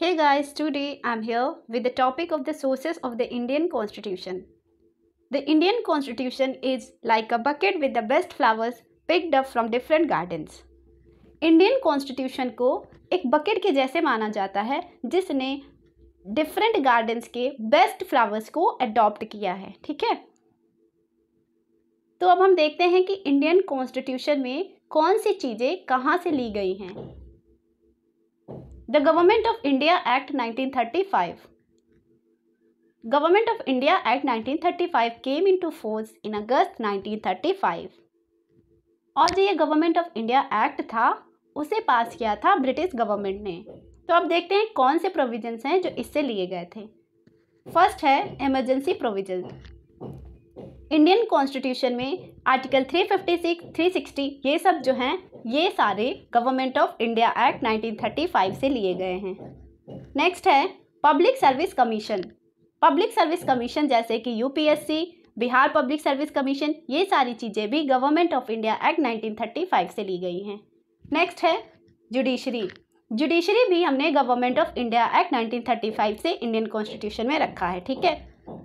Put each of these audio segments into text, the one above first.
Hey guys, today I'm here with the topic of the sources of the Indian Constitution. The Indian Constitution is like a bucket with the best flowers picked up from different gardens. Indian constitution को एक bucket के जैसे माना जाता है जिसने different gardens के best flowers को अडॉप्ट किया है। ठीक है, तो अब हम देखते हैं कि इंडियन कॉन्स्टिट्यूशन में कौन सी चीज़ें कहाँ से ली गई हैं। The Government of India Act 1935. Government of India Act 1935 came into force in August 1935. और जो ये गवर्नमेंट ऑफ इंडिया एक्ट था उसे पास किया था ब्रिटिश गवर्नमेंट ने। तो अब देखते हैं कौन से प्रोविजंस हैं जो इससे लिए गए थे। फर्स्ट है इमरजेंसी प्रोविजन। इंडियन कॉन्स्टिट्यूशन में आर्टिकल 356, 360 ये सब जो हैं ये सारे गवर्नमेंट ऑफ इंडिया एक्ट 1935 से लिए गए हैं। नेक्स्ट है public service commission. Public service commission जैसे कि UPSC, Bihar public service commission, ये सारी चीज़ें भी गवर्नमेंट ऑफ इंडिया एक्ट 1935 से ली गई हैं। नेक्स्ट है जुडिशरी। जुडिशरी भी हमने गवर्नमेंट ऑफ इंडिया एक्ट 1935 से इंडियन कॉन्स्टिट्यूशन में रखा है। ठीक है,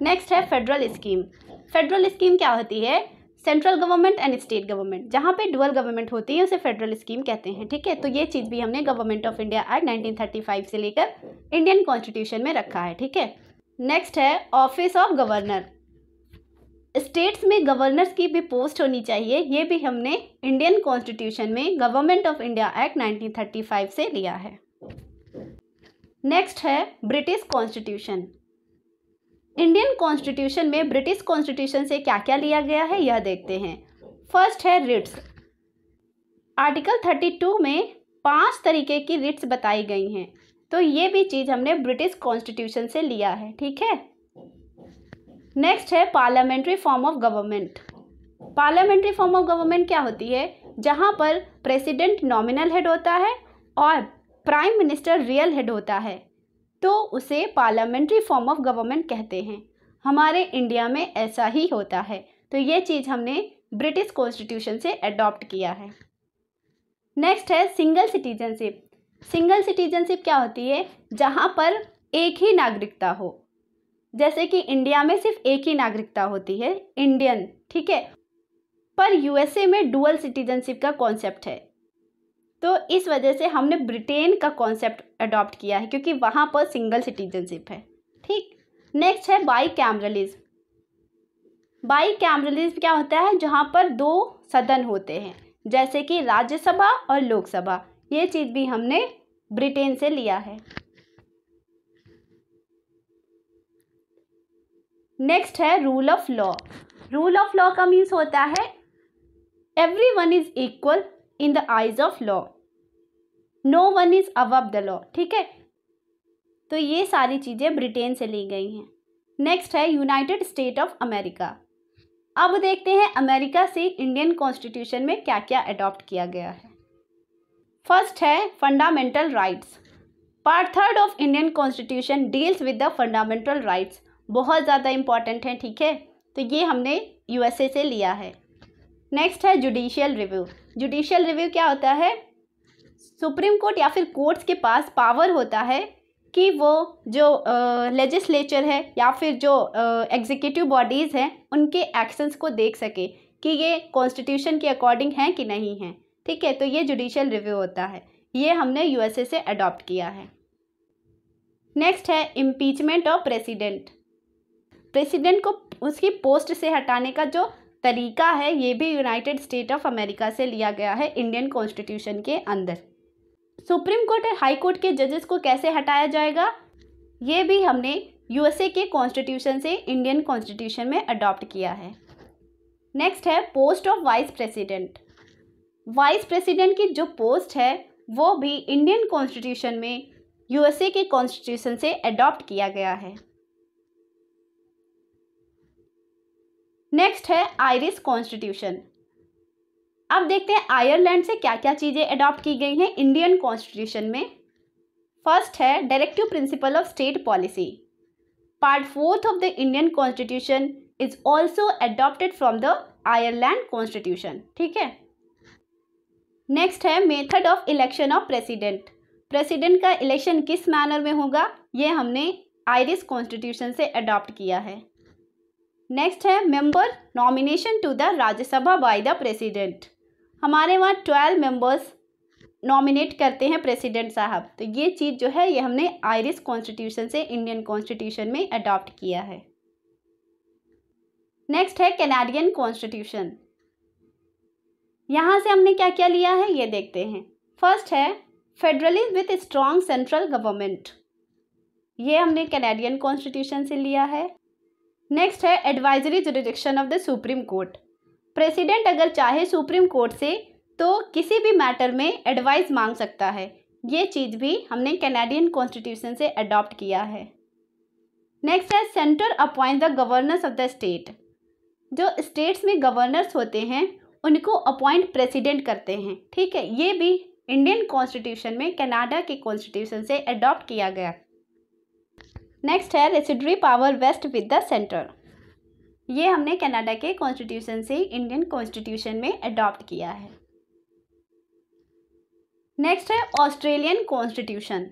नेक्स्ट है फेडरल स्कीम। फेडरल स्कीम क्या होती है? Central government and state government, जहाँ पे डुअल गवर्नमेंट होती है उसे फेडरल स्कीम कहते हैं। ठीक है, तो ये चीज़ भी हमने गवर्नमेंट ऑफ इंडिया एक्ट 1935 से लेकर इंडियन कॉन्स्टिट्यूशन में रखा है। ठीक है, नेक्स्ट है ऑफिस ऑफ गवर्नर। स्टेट्स में गवर्नर्स की भी पोस्ट होनी चाहिए, ये भी हमने इंडियन कॉन्स्टिट्यूशन में गवर्नमेंट ऑफ इंडिया एक्ट 1935 से लिया है। नेक्स्ट है ब्रिटिश कॉन्स्टिट्यूशन। इंडियन कॉन्स्टिट्यूशन में ब्रिटिश कॉन्स्टिट्यूशन से क्या क्या लिया गया है यह देखते हैं। फर्स्ट है रिट्स। आर्टिकल 32 में 5 तरीके की रिट्स बताई गई हैं, तो ये भी चीज़ हमने ब्रिटिश कॉन्स्टिट्यूशन से लिया है। ठीक है, नेक्स्ट है parliamentary form of government. Parliamentary form of government क्या होती है? जहाँ पर प्रेसिडेंट नॉमिनल हेड होता है और प्राइम मिनिस्टर रियल हेड होता है, तो उसे पार्लियामेंट्री फॉर्म ऑफ गवर्नमेंट कहते हैं। हमारे इंडिया में ऐसा ही होता है, तो ये चीज़ हमने ब्रिटिश कॉन्स्टिट्यूशन से अडॉप्ट किया है। नेक्स्ट है सिंगल सिटीजनशिप। सिंगल सिटीजनशिप क्या होती है? जहाँ पर एक ही नागरिकता हो, जैसे कि इंडिया में सिर्फ एक ही नागरिकता होती है, इंडियन। ठीक है, पर यूएसए में डुअल सिटीजनशिप का कॉन्सेप्ट है, तो इस वजह से हमने ब्रिटेन का कॉन्सेप्ट अडॉप्ट किया है क्योंकि वहाँ पर सिंगल सिटीजनशिप है। ठीक, नेक्स्ट है बाई कैमरलिज्म। बाई कैमरलिज्म क्या होता है? जहाँ पर 2 सदन होते हैं, जैसे कि राज्यसभा और लोकसभा, ये चीज़ भी हमने ब्रिटेन से लिया है। नेक्स्ट है rule of law. Rule of law का मीन्स होता है everyone is equal in the eyes of law, no one is above the law. ठीक है, तो ये सारी चीज़ें ब्रिटेन से ली गई हैं। नेक्स्ट है यूनाइटेड स्टेट ऑफ अमेरिका। अब देखते हैं अमेरिका से इंडियन कॉन्स्टिट्यूशन में क्या क्या अडॉप्ट किया गया है। फर्स्ट है fundamental rights. Part 3 of Indian constitution deals with the fundamental rights, बहुत ज़्यादा इंपॉर्टेंट है। ठीक है, तो ये हमने यूएसए से लिया है। नेक्स्ट है जुडिशियल रिव्यू। जुडिशियल रिव्यू क्या होता है? सुप्रीम कोर्ट या फिर कोर्ट्स के पास पावर होता है कि वो जो लेजिस्लेचर है या फिर जो एग्जीक्यूटिव बॉडीज़ हैं उनके एक्शंस को देख सके कि ये कॉन्स्टिट्यूशन के अकॉर्डिंग हैं कि नहीं हैं। ठीक है, तो ये जुडिशियल रिव्यू होता है, ये हमने यूएसए से अडॉप्ट किया है। नेक्स्ट है इम्पीचमेंट ऑफ प्रेसिडेंट। प्रेसिडेंट को उसकी पोस्ट से हटाने का जो तरीका है ये भी यूनाइटेड स्टेट ऑफ अमेरिका से लिया गया है इंडियन कॉन्स्टिट्यूशन के अंदर। सुप्रीम कोर्ट और हाई कोर्ट के जजेस को कैसे हटाया जाएगा ये भी हमने यूएसए के कॉन्स्टिट्यूशन से इंडियन कॉन्स्टिट्यूशन में अडॉप्ट किया है। नेक्स्ट है post of vice president. Vice president की जो पोस्ट है वो भी इंडियन कॉन्स्टिट्यूशन में यूएसए के कॉन्स्टिट्यूशन से अडॉप्ट किया गया है। नेक्स्ट है आयरिश कॉन्स्टिट्यूशन। अब देखते हैं आयरलैंड से क्या क्या चीज़ें अडॉप्ट की गई हैं इंडियन कॉन्स्टिट्यूशन में। फर्स्ट है directive principle of state policy. Part 4 of the Indian constitution is also adopted from the Ireland constitution. ठीक है, नेक्स्ट है method of election of president. President का इलेक्शन किस मैनर में होगा, ये हमने आयरिश कॉन्स्टिट्यूशन से अडॉप्ट किया है। नेक्स्ट है member nomination to the Rajya Sabha by the president. हमारे वहाँ 12 मेंबर्स नॉमिनेट करते हैं प्रेसिडेंट साहब, तो ये चीज़ जो है ये हमने आयरिश कॉन्स्टिट्यूशन से इंडियन कॉन्स्टिट्यूशन में अडॉप्ट किया है। नेक्स्ट है कैनेडियन कॉन्स्टिट्यूशन। यहाँ से हमने क्या क्या लिया है ये देखते हैं। फर्स्ट है federalism with strong central government, ये हमने कैनेडियन कॉन्स्टिट्यूशन से लिया है। नेक्स्ट है advisory jurisdiction of the supreme court. President अगर चाहे सुप्रीम कोर्ट से तो किसी भी मैटर में एडवाइस मांग सकता है, ये चीज़ भी हमने कैनेडियन कॉन्स्टिट्यूशन से अडॉप्ट किया है। नेक्स्ट है centre appoint the governors of the state. जो स्टेट्स में गवर्नर्स होते हैं उनको अपॉइंट प्रेसिडेंट करते हैं, ठीक है, ये भी इंडियन कॉन्स्टिट्यूशन में कनाडा के कॉन्स्टिट्यूशन से अडॉप्ट किया गया। नेक्स्ट है residuary power vest with the centre, ये हमने कनाडा के कॉन्स्टिट्यूशन से इंडियन कॉन्स्टिट्यूशन में अडॉप्ट किया है। नेक्स्ट है ऑस्ट्रेलियन कॉन्स्टिट्यूशन।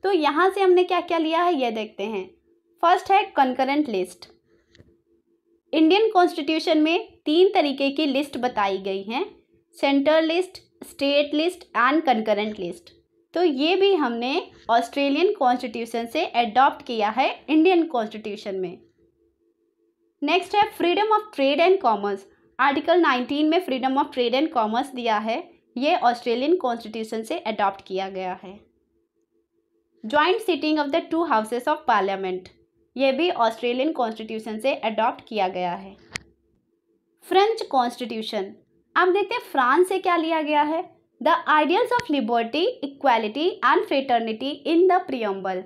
तो यहाँ से हमने क्या क्या लिया है ये देखते हैं। फर्स्ट है कंकरेंट लिस्ट। इंडियन कॉन्स्टिट्यूशन में 3 तरीके की लिस्ट बताई गई हैं, centre list, state list and concurrent list. तो ये भी हमने ऑस्ट्रेलियन कॉन्स्टिट्यूशन से अडॉप्ट किया है इंडियन कॉन्स्टिट्यूशन में। नेक्स्ट है freedom of trade and commerce. Article 19 में freedom of trade and commerce दिया है, ये ऑस्ट्रेलियन कॉन्स्टिट्यूशन से अडॉप्ट किया गया है। Joint sitting of the 2 houses of parliament, ये भी ऑस्ट्रेलियन कॉन्स्टिट्यूशन से अडॉप्ट किया गया है। फ्रेंच कॉन्स्टिट्यूशन, अब देखते हैं फ्रांस से क्या लिया गया है। The ideals of liberty, equality and fraternity in the preamble.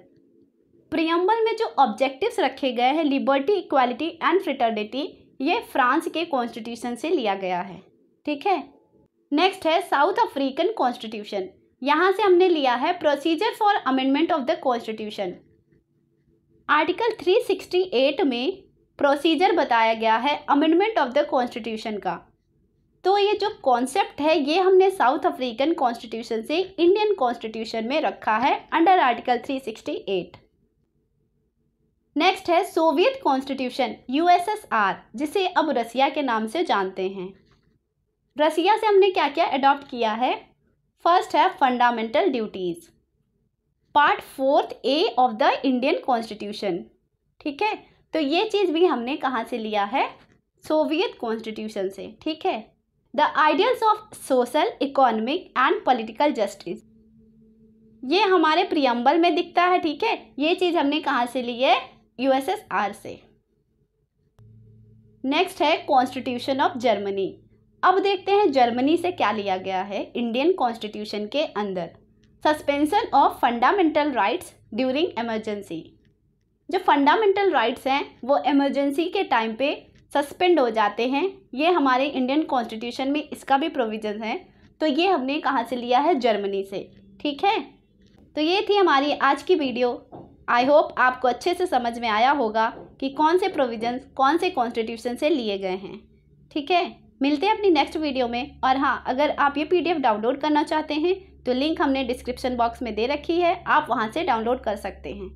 Preamble में जो ऑब्जेक्टिव्स रखे गए हैं लिबर्टी, इक्वालिटी एंड फ्रेटर्निटी, ये फ्रांस के कॉन्स्टिट्यूशन से लिया गया है, ठीक है। नेक्स्ट है साउथ अफ्रीकन कॉन्स्टिट्यूशन। यहाँ से हमने लिया है procedure for amendment of the constitution. Article 368 में प्रोसीजर बताया गया है अमेंडमेंट ऑफ द कॉन्स्टिट्यूशन का। तो ये जो कॉन्सेप्ट है ये हमने साउथ अफ्रीकन कॉन्स्टिट्यूशन से इंडियन कॉन्स्टिट्यूशन में रखा है अंडर आर्टिकल 368। नेक्स्ट है सोवियत कॉन्स्टिट्यूशन, USSR, जिसे अब रसिया के नाम से जानते हैं। रसिया से हमने क्या क्या अडॉप्ट किया है। फर्स्ट है fundamental duties, part 4A of the Indian constitution, ठीक है। तो ये चीज़ भी हमने कहाँ से लिया है, सोवियत कॉन्स्टिट्यूशन से, ठीक है। The ideals of social, economic and political justice, ये हमारे प्रियम्बल में दिखता है, ठीक है। ये चीज़ हमने कहाँ से ली है, USSR से। नेक्स्ट है कॉन्स्टिट्यूशन ऑफ जर्मनी। अब देखते हैं जर्मनी से क्या लिया गया है इंडियन कॉन्स्टिट्यूशन के अंदर। Suspension of fundamental rights during emergency. जो फंडामेंटल राइट्स हैं वो इमरजेंसी के टाइम पे सस्पेंड हो जाते हैं, ये हमारे इंडियन कॉन्स्टिट्यूशन में इसका भी प्रोविजन है। तो ये हमने कहाँ से लिया है, जर्मनी से, ठीक है। तो ये थी हमारी आज की वीडियो। आई होप आपको अच्छे से समझ में आया होगा कि कौन से प्रोविजंस कौन से कॉन्स्टिट्यूशन से लिए गए हैं, ठीक है। मिलते हैं अपनी नेक्स्ट वीडियो में। और हाँ, अगर आप ये PDF डाउनलोड करना चाहते हैं तो लिंक हमने डिस्क्रिप्शन बॉक्स में दे रखी है, आप वहाँ से डाउनलोड कर सकते हैं।